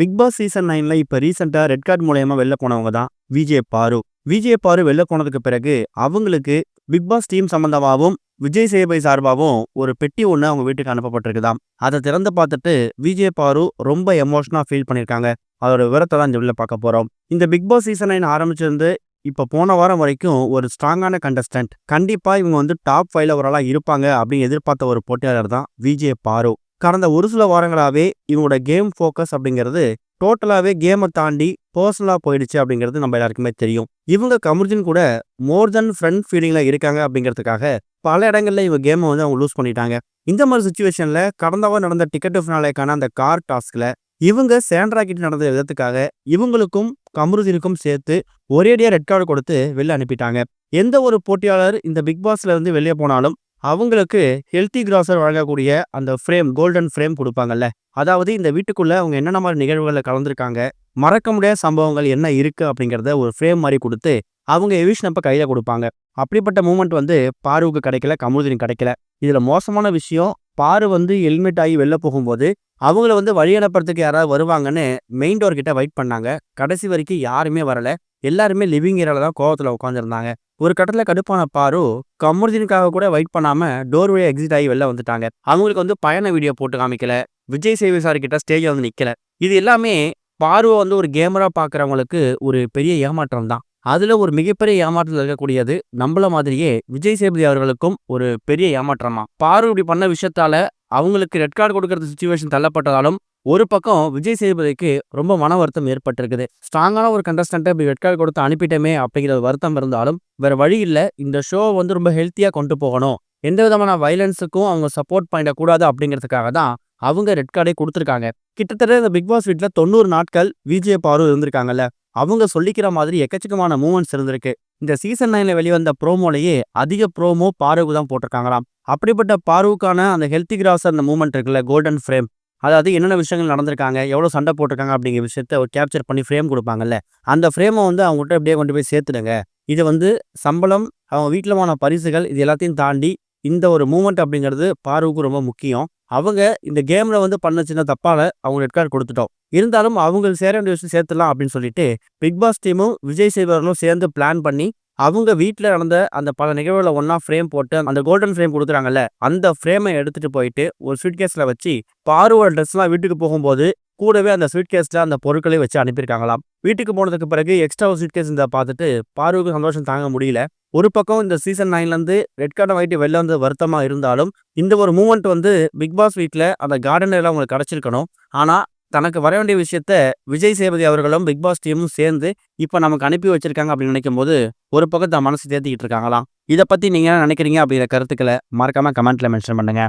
Big Boss season 9ல இப்ப ரீசெண்டா red card மூலியமா வெளில போனவங்க தான் விஜய் பாரு. விஜய் பாரு வெளில போனதுக்கு பிறகு அவங்களுக்கு பிக் பாஸ் டீம் சம்பந்தமாகவும் விஜய் சேதுபதி சார்பாகவும் ஒரு பெட்டி ஒன்று அவங்க வீட்டுக்கு அனுப்பப்பட்டிருக்குதாம். அதை திறந்து பார்த்துட்டு விஜய் பாரு ரொம்ப எமோஷனா ஃபீல் பண்ணியிருக்காங்க. அதோட விவரத்தை தான் இந்த வீடியோல பார்க்க போறோம். இந்த பிக் பாஸ் சீசன் 9 ஆரம்பிச்சிருந்து இப்ப போன வாரம் வரைக்கும் ஒரு ஸ்ட்ராங்கான கண்டஸ்டன்ட், கண்டிப்பா இவங்க டாப் 5ல ஒரு ஆளா இருப்பாங்க அப்படின்னு எதிர்பார்த்த ஒரு போட்டியாளர் தான் விஜய் பாரு. கடந்த ஒரு சில வாரங்களாவே இவங்களோட கேம் ஃபோக்கஸ் அப்படிங்கிறது டோட்டலாவே கேமை தாண்டி பர்சனலா போயிடுச்சு அப்படிங்கிறது நம்ம எல்லாருக்குமே தெரியும். இவங்க கமர்ஜின் கூட மோர் தென் ஃப்ரெண்ட் ஃபீலிங்ல இருக்காங்க அப்படிங்கிறதுக்காக பல இடங்கள்ல இவங்க கேமை அவங்க லூஸ் பண்ணிட்டாங்க. இந்த மாதிரி சுச்சுவேஷன்ல கடந்த வாரம் நடந்த டிக்கெட் ஃபினாலேக்கான அந்த கார் டாஸ்க்ல இவங்க சேண்ட்ரா கிட்ட நடந்த விதத்துக்காக இவங்களுக்கும் கமருதீனுக்கும் சேர்த்து ஒரேடியா ரெட் கார்டு கொடுத்து வெளில அனுப்பிட்டாங்க. எந்த ஒரு போட்டியாளர் இந்த பிக் பாஸ்ல இருந்து வெளியே போனாலும் அவங்களுக்கு ஹெல்த்தி கிராசர் வழங்கக்கூடிய அந்த ஃப்ரேம், கோல்டன் ஃப்ரேம் கொடுப்பாங்கல்ல. அதாவது இந்த வீட்டுக்குள்ள அவங்க என்னென்ன மாதிரி நிகழ்வுகளை கலந்துருக்காங்க, மறக்க முடியாத சம்பவங்கள் என்ன இருக்கு அப்படிங்கிறத ஒரு ஃப்ரேம் மாதிரி கொடுத்து அவங்க எவிஷனப்ப கையில கொடுப்பாங்க. அப்படிப்பட்ட மூமெண்ட் பாருவுக்கு கிடைக்கல, கமருதீன் கிடைக்கல. இதுல மோசமான விஷயம், பாரு ஹெல்மெட் ஆகி வெளில போகும்போது அவங்கள வழி அனுப்புறதுக்கு யாராவது வருவாங்கன்னு மெயின் டோர் கிட்ட வெயிட் பண்ணாங்க. கடைசி வரைக்கும் யாருமே வரல. எல்லாருமே லிவிங் ஏரியால தான் கோவத்துல உட்காந்துருந்தாங்க. ஒரு கட்டத்துல கடுப்பான பாரு கமருதீனுக்காக கூட வெயிட் பண்ணாம டோர் வழியா எக்ஸிட் ஆகி வெளில வந்துட்டாங்க. அவங்களுக்கு பயண வீடியோ போட்டு காமிக்கல, விஜய் சேதுபதி சார் கிட்ட ஸ்டேஜ்ல நிக்கல. இது எல்லாமே பாருவை ஒரு கேமரா பாக்குறவங்களுக்கு ஒரு பெரிய ஏமாற்றம் தான். அதுல ஒரு மிகப்பெரிய ஏமாற்றத்தில் இருக்கக்கூடியது நம்மள மாதிரியே விஜய் சேதுபதி அவர்களுக்கும் ஒரு பெரிய ஏமாற்றமா. பாரு இப்படி பண்ண விஷயத்தால அவங்களுக்கு ரெட் கார்டு கொடுக்கறது சுச்சுவேஷன் தள்ளப்பட்டதாலும் ஒரு பக்கம் விஜய் சேதுபதிக்கு ரொம்ப மன வருத்தம் ஏற்பட்டிருக்குது. ஸ்ட்ராங்கான ஒரு கண்டஸ்டன்ட்டை இப்படி ரெட் கார்டு கொடுத்து அனுப்பிட்டோமே அப்படிங்கிற வருத்தம் இருந்தாலும் வேற வழி இல்லை. இந்த ஷோ ரொம்ப ஹெல்த்தியா கொண்டு போகணும், எந்த விதமான வயலன்ஸுக்கும் அவங்க சப்போர்ட் பண்ணிடக்கூடாது அப்படிங்கிறதுக்காக தான் அவங்க ரெட் கார்டே கொடுத்துருக்காங்க. கிட்டத்தட்ட இந்த பிக் பாஸ் வீட்டில் 90 நாட்கள் விஜய் பாரு இருந்திருக்காங்கல்ல. அவங்க சொல்லிக்கிற மாதிரி எக்கச்சக்கமான மூமெண்ட்ஸ் இருந்திருக்கு. இந்த சீசன் 9ல வெளிவந்த ப்ரோமோலேயே அதிக ப்ரோமோ பாருவுக்கு தான் போட்டிருக்காங்களாம். அப்படிப்பட்ட பாருவுக்கான அந்த ஹெல்த்தி கிராஸ் அந்த மூமெண்ட் இருக்குல்ல, கோல்டன் ஃப்ரேம், அதாவது என்னென்ன விஷயங்கள் நடந்திருக்காங்க, எவ்வளோ சண்டை போட்டிருக்காங்க அப்படிங்கிற விஷயத்த கேப்சர் பண்ணி ஃப்ரேம் கொடுப்பாங்கல்ல. அந்த ஃப்ரேமை அவங்ககிட்ட அப்படியே கொண்டு போய் சேர்த்துடுங்க. இது சம்பளம், அவங்க வீட்டில் வாங்கின பரிசுகள், இது எல்லாத்தையும் தாண்டி இந்த ஒரு மூமெண்ட் அப்படிங்கிறது பாருவுக்கு ரொம்ப முக்கியம். அவங்க இந்த கேம்ல பண்ண சின்ன தப்பால அவங்க ரெட் கார்டு கொடுத்துட்டோம். இருந்தாலும் அவங்க சேர வேண்டிய விஷயம் சேர்த்துலாம் அப்படின்னு சொல்லிட்டு பிக் பாஸ் டீமும் விஜய் சேதுபதியும் சேர்ந்து பிளான் பண்ணி அவங்க வீட்டில் நடந்த அந்த பல நிகழ்வுகளை ஒன்னா ஃப்ரேம் போட்டு அந்த கோல்டன் ஃப்ரேம் கொடுக்குறாங்கல்ல, அந்த ஃப்ரேமை எடுத்துட்டு போயிட்டு ஒரு ஸ்வீட்கேஸ்ல வச்சு பாருவோட ட்ரெஸ்லாம் வீட்டுக்கு போகும்போது கூடவே அந்த ஸ்வீட்கேஸ்ல அந்த பொருட்களை வச்சு அனுப்பியிருக்காங்களாம். வீட்டுக்கு போனதுக்கு பிறகு எக்ஸ்ட்ரா ஒரு ஸ்வீட்கேஸ் பார்த்துட்டு பாருவுக்கு சந்தோஷம் தாங்க முடியல. ஒரு பக்கம் இந்த சீசன் 9லேருந்து ரெட் கார்டை வாங்கிட்டு வெளில வருத்தமா இருந்தாலும் இந்த ஒரு மூமெண்ட் பிக் பாஸ் வீட்டில் அந்த கார்டன் எல்லாம் அவங்களுக்கு கிடைச்சிருக்கணும். ஆனால் தனக்கு வர வேண்டிய விஷயத்த விஜய் சேதுபதி அவர்களும் பிக் பாஸ் டீமும் சேர்ந்து இப்போ நமக்கு அனுப்பி வச்சிருக்காங்க அப்படின்னு நினைக்கும் போது ஒரு பக்கம் தான் மனசு தேர்த்திக்கிட்டு இருக்காங்களாம். இதை பற்றி நீங்கள் என்ன நினைக்கிறீங்க அப்படிங்கிற கருத்துக்களை மறக்காம கமெண்ட்ல மென்ஷன் பண்ணுங்க.